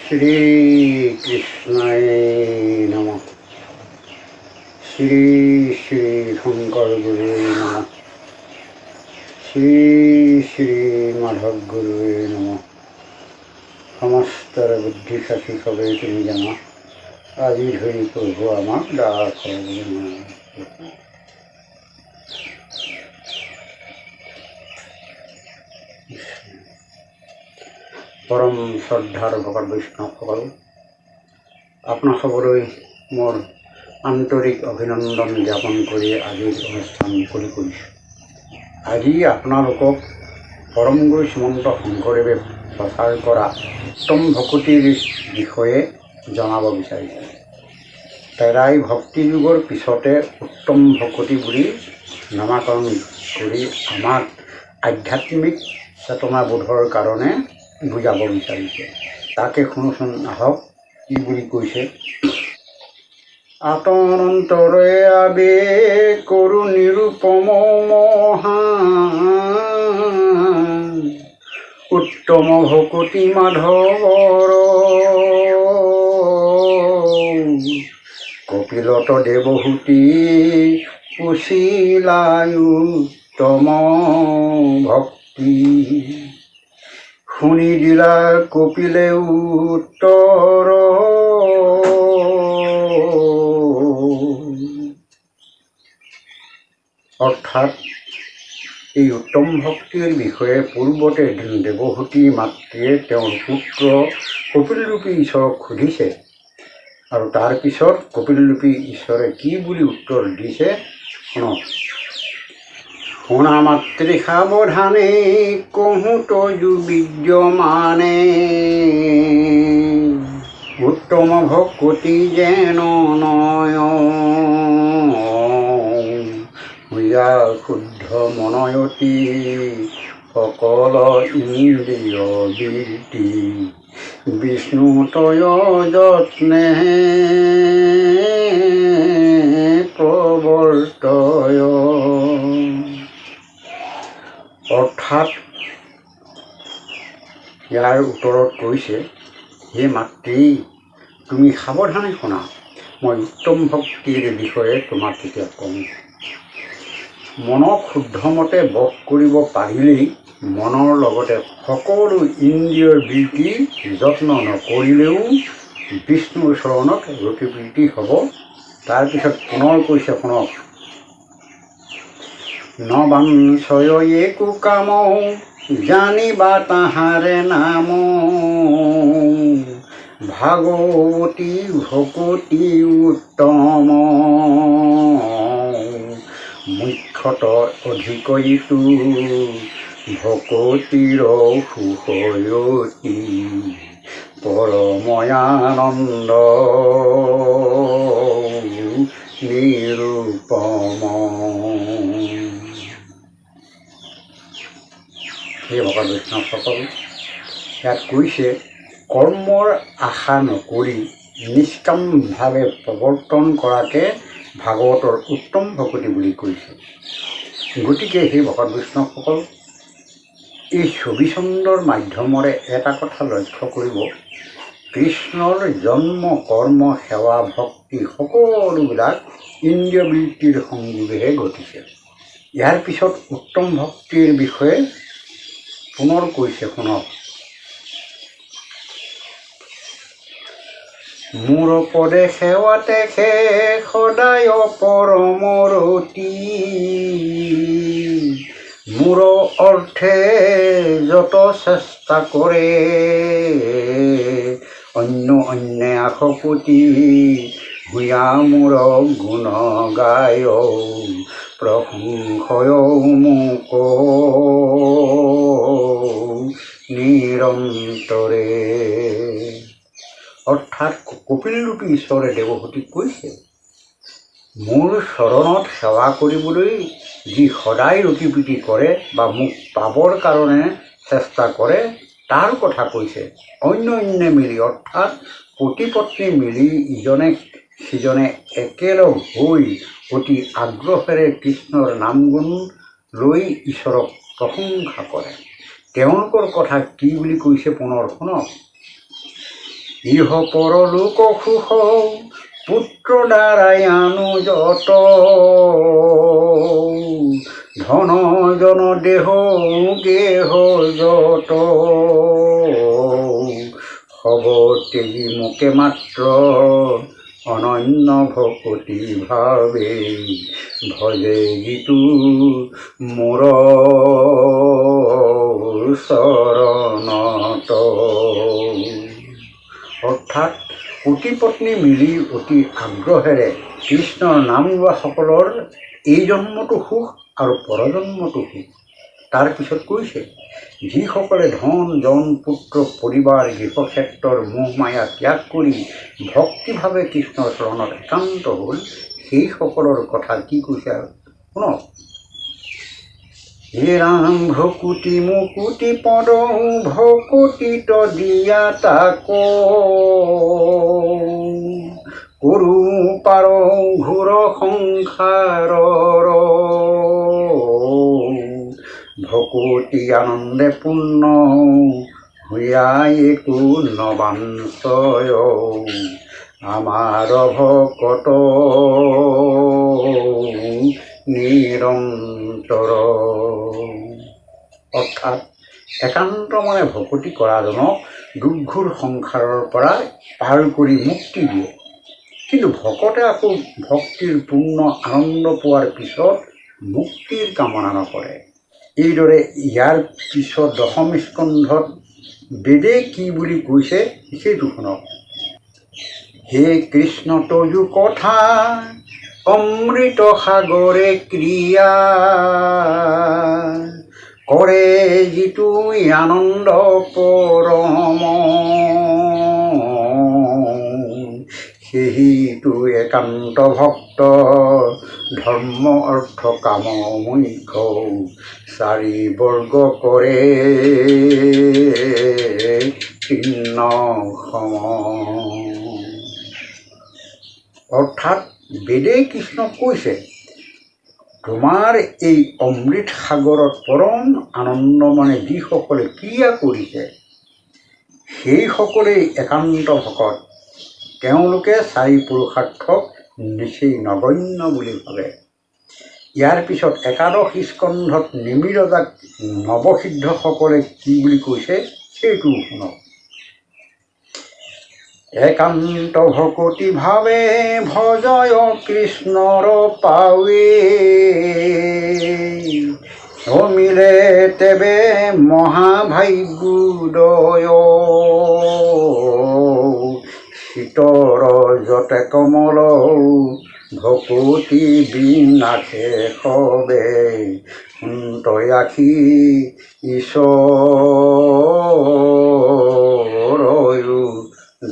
শ্ৰীকৃষ্ণায় নমঃ। শ্ৰী শ্ৰী শঙ্কৰ গুৰুয়ে নমঃ। শ্ৰী শ্ৰী মাধব গুৰুয়ে নমঃ। সমস্তৰ বুদ্ধি সাচি সবে তুমি জানা, আজি ধৰি প্ৰভু আমাক দাস পৰম শ্ৰদ্ধাৰ ভকত বৈষ্ণৱসকল, আপোনাৰ সকলোৱে মোৰ আন্তৰিক অভিনন্দন জ্ঞাপন কৰি আজিৰ অনুষ্ঠান মুকলি কৰিছোঁ। আজি আপোনালোকক পৰম গুৰু শ্ৰীমন্ত শংকৰদেৱে প্ৰচাৰ কৰা উত্তম ভকতিৰ বিষয়ে জনাব বিচাৰিছোঁ। তেৰাই ভক্তি যুগৰ পিছতে উত্তম ভকতি বুলি নামাকৰণ কৰি আমাক আধ্যাত্মিক চেতনাবোধৰ কাৰণে বুজাব বিচাৰিছে। তাকে শুনোচোন আহক কি বুলি কৈছে। আতনন্তৰে আবেগ কৰো নিৰূপম মহা, উত্তম ভকতি মাধৱৰ কপিলত দেৱহূতি পুছিলায়ু উত্তম ভক্তি, শুনি দিলা কপিলে উত্তৰ অৰ্থাৎ এই উত্তম ভক্তিৰ বিষয়ে পূৰ্বতে দেৱহূতি মাতৃয়ে তেওঁৰ পুত্ৰ কপিলৰূপী ঈশ্বৰক সুধিছে, আৰু তাৰপিছত কপিলৰূপী ঈশ্বৰে কি বুলি উত্তৰ দিছে শুনক। শুনা মাতৃ সাৱধানে কহোঁ তয়ো বিদ্যমানে, উত্তম ভকতি যেন নয় হুয়া শুদ্ধ মনয়তি, সকল ইন্দ্ৰিয় বৃত্তি বিষ্ণু তয় যত্নে প্ৰৱৰ্তয়। অৰ্থাৎ ইয়াৰ উত্তৰত কৈছে, হে মাতৃ, তুমি সাৱধানে শুনা, মই উত্তম ভক্তিৰ বিষয়ে তোমাক এতিয়া কওঁ। মনক শুদ্ধমতে বশ কৰিব পাৰিলেই মনৰ লগতে সকলো ইন্দ্ৰিয়ৰ বৃত্তি যত্ন নকৰিলেও বিষ্ণুৰ চৰণত ৰতিপ্ৰীতি হ'ব। তাৰপিছত পুনৰ কৈছে শুনক। নবাঞ্ছয় একো কাম জানিবা তাহাৰে নাম, ভাগৱতী ভকতি উত্তম মুখ্যত অধিকইতো ভকতিৰ সুখয়তী, পৰময়ানন্দ নিৰূপম। সেই ভকত বৈষ্ণৱসকল, ইয়াত কৈছে কৰ্মৰ আশা নকৰি নিষ্কামভাৱে প্ৰৱৰ্তন কৰাকে ভাগৱতৰ উত্তম ভকতি বুলি কৈছে। গতিকে সেই ভকত বৈষ্ণৱসকল, এই ছবিচন্দৰ মাধ্যমেৰে এটা কথা লক্ষ্য কৰিব, কৃষ্ণৰ জন্ম কৰ্ম সেৱা ভক্তি সকলোবিলাক ইন্দ্ৰিয় বৃত্তিৰ সংযোগেহে ঘটিছে। ইয়াৰ পিছত উত্তম ভক্তিৰ বিষয়ে পুনৰ কৈছে শুনক। মোৰ পদে সেৱাতে সদায় পৰমৰতি, মোৰ অৰ্থে যত চেষ্টা কৰে অন্যে আশপতি, হুয়া মোৰ গুণ গায় প্ৰশংসয় মোক নিৰন্তৰে। অৰ্থাৎ কপিলৰূপী ঈশ্বৰে দেৱহূতিক কৈছে, মোৰ চৰণত সেৱা কৰিবলৈ যি সদায় ৰতিপ্ৰীতি কৰে বা মোক পাবৰ কাৰণে চেষ্টা কৰে তাৰ কথা কৈছে। অন্যে মিলি অৰ্থাৎ পতি পত্নী মিলি ইজনে সিজনে একেলগ হৈ অতি আগ্ৰহেৰে কৃষ্ণৰ নাম গুণ লৈ ঈশ্বৰক প্ৰশংসা কৰে। তেওঁলোকৰ কথা কি বুলি কৈছে পুনৰ শুনক। ইহ পৰলোক সুখ পুত্ৰ দ্বাৰাই আনো যত, ধন জন দেহ গেহ যত, হব তেজি মোকে মাত্ৰ অনন্য ভকতি ভাৱে, ভজে যিটো মোৰ চৰণত। অৰ্থাৎ পতি পত্নী মিলি অতি আগ্ৰহেৰে কৃষ্ণৰ নাম লোৱাসকলৰ এই জন্মটো সুখ আৰু পৰজন্মটো সুখ। তাৰপিছত কৈছে, যিসকলে ধন জন পুত্ৰ পৰিবাৰ গৃহক্ষেত্ৰৰ মোহ মায়া ত্যাগ কৰি ভক্তিভাৱে কৃষ্ণৰ চৰণত একান্ত হ'ল, সেইসকলৰ কথা কি কৈছে শুনক। হে ৰাম ভকুতি মুকুতি পদ ভকতিত দিয়া তাক, কৰো পাৰ ঘোৰ সংসাৰৰ, ভকতি আনন্দে পূৰ্ণ হৈয়াই একো নবাঞ্চয়, আমাৰ ভকত নিৰন্তৰ। অৰ্থাৎ একান্ত মনে ভকতি কৰাজনক দুৰ্ঘোৰ সংসাৰৰ পৰা পাৰ কৰি মুক্তি দিয়ে। কিন্তু ভকতে আকৌ ভক্তিৰ পূৰ্ণ আনন্দ পোৱাৰ পিছত মুক্তিৰ কামনা নকৰে। এইদৰে ইয়াৰ পিছত দশম স্কন্ধত বেদে কি বুলি কৈছে সেইটো শুনক। হে কৃষ্ণ তয়ো কথা অমৃত সাগৰে ক্ৰিয়া, কৰে যিটো আনন্দ পৰম, সেইটো একান্ত ভক্ত ধৰ্ম অৰ্থ কাম মুখ্য, চাৰি বৰ্গ কৰে কীৰ্ণ সম। অৰ্থাৎ বেদে কৃষ্ণক কৈছে, তোমাৰ এই অমৃত সাগৰত পৰম আনন্দ মানে যিসকলে ক্ৰিয়া কৰিছে সেইসকলেই একান্ত ভকত। তেওঁলোকে চাৰি পুৰুষাৰ্থক নিচেই নগণ্য বুলি ভাবে। ইয়াৰ পিছত একাদশ স্কন্ধত নিমিৰজাক নৱসিদ্ধসকলে কি বুলি কৈছে সেইটোও শুনক। একান্ত ভকতি ভাৱে ভজয় কৃষ্ণৰ পাৱে, অমিলে তেবে মহাভাগ্যোদয়, শীতৰ যতে কমল ভকতি বিনাশে সবে, সন্তয়াসী ঈশ্বৰয়ো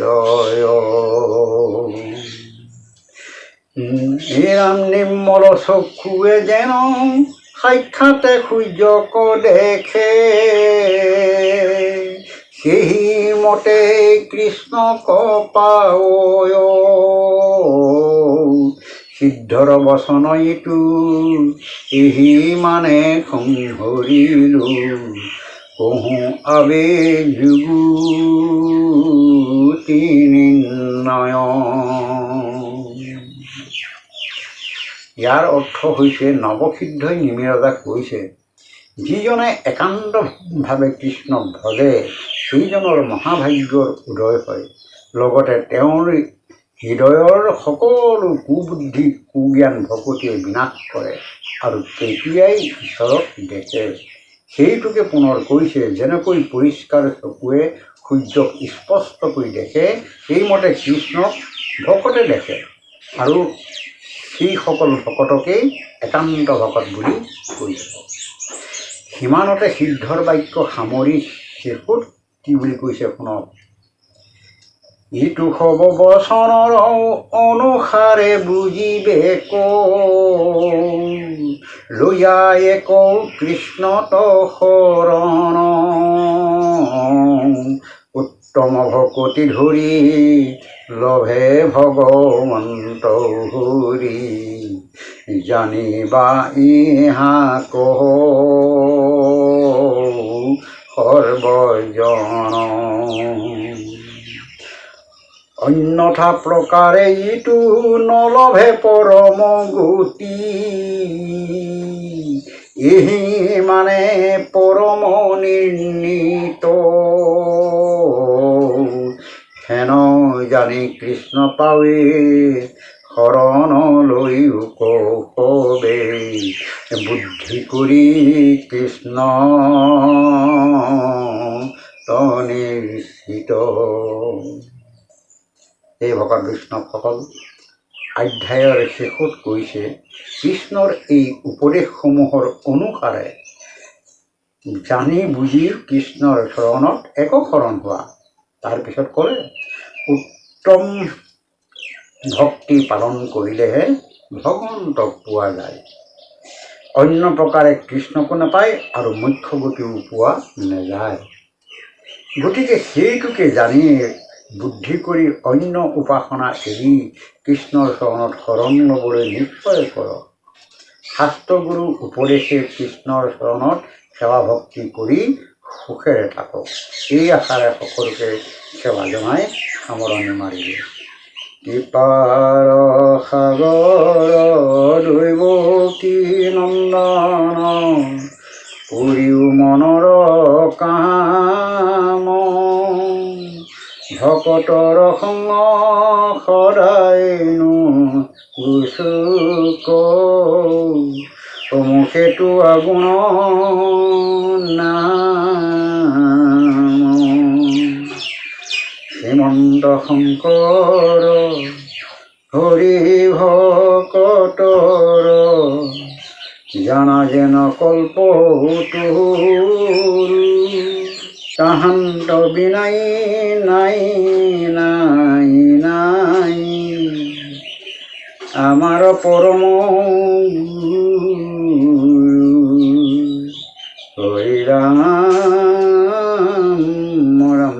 দয়। নিৰাম নিৰ্মল চক্ষুৱে যেন সাক্ষাতে সূৰ্যক দেখে, সেই মতে কৃষ্ণক পায়, সিদ্ধৰ বচন ইটো এহি মানে সংহৰিলো, কহো আবেগযুগুতি নিৰ্ণয়। ইয়াৰ অৰ্থ হৈছে নৱসিদ্ধই নিমিৰজাক কৈছে, যিজনে একান্তভাৱে কৃষ্ণক ভজে সেইজনৰ মহাভাগ্যৰ উদয় হয়, লগতে তেওঁৰ হৃদয়ৰ সকলো কুবুদ্ধি কুজ্ঞান ভকতিয়ে বিনাশ কৰে আৰু তেতিয়াই ঈশ্বৰক দেখে। সেইটোকে পুনৰ কৈছে, যেনেকৈ পৰিষ্কাৰ চকুৱে সূৰ্যক স্পষ্টকৈ দেখে সেইমতে কৃষ্ণক ভকতে দেখে, আৰু সেইসকল ভকতকেই একান্ত ভকত বুলি কৈছে। সিমানতে সিদ্ধৰ বাক্য সামৰি শেষত কি বুলি কৈছে শুনক। ইটো সব বচনৰ অনুসাৰে বুজিবে লৈয়ায়ে কৌ কৃষ্ণত শৰণ, উত্তম ভকতি ধৰি লভে ভগৱন্ত হৰি, জানিবা ইহা কহ সৰ্বজন। অন্যথা প্ৰকাৰে ইটো নলভে পৰম গতি। এহি মানে পৰম নিৰ্ণীত, হেন জানি কৃষ্ণ পাৱে শৰণলৈও কৌশৱে। বুদ্ধি কৰি কৃষ্ণ নিশ্চিত। এই ভকত বৈষ্ণৱসকল, অধ্যায়ৰ শেষত কৈছে কৃষ্ণৰ এই উপদেশসমূহৰ অনুসাৰে জানি বুজি কৃষ্ণৰ শৰণত একশৰণ হোৱা। তাৰপিছত ক'লে উত্তম ভক্তি পালন কৰিলেহে ভগৱন্তক পোৱা যায়। অন্য প্ৰকাৰে কৃষ্ণকো নাপায় আৰু মুখ্য গতিও পোৱা নাযায়। গতিকে সেইটোকে জানি বুদ্ধি কৰি অন্য উপাসনা এৰি কৃষ্ণৰ চৰণত শৰণ ল'বলৈ নিশ্চয় কৰক। শাস্ত্ৰগুৰু উপদেশে কৃষ্ণৰ চৰণত সেৱা ভক্তি কৰি সুখেৰে থাকক। এই আশাৰে সকলোকে সেৱা জনাই সামৰণি মাৰিলোঁ। কৃপাৰ সাগৰ দৈৱকী নন্দন, পুৰিও মনৰ কাম, ভকতৰ সংগ সদায়নো গুচুক, মুখেতো আগুণ নাম। শ্ৰীমন্ত শংকৰ হৰি ভকতৰ, জানা যেন কল্পতৰু, তাহান্ত বিনাই নাই নাই নাই, আমাৰ পৰম হৰি ৰাম ৰাম।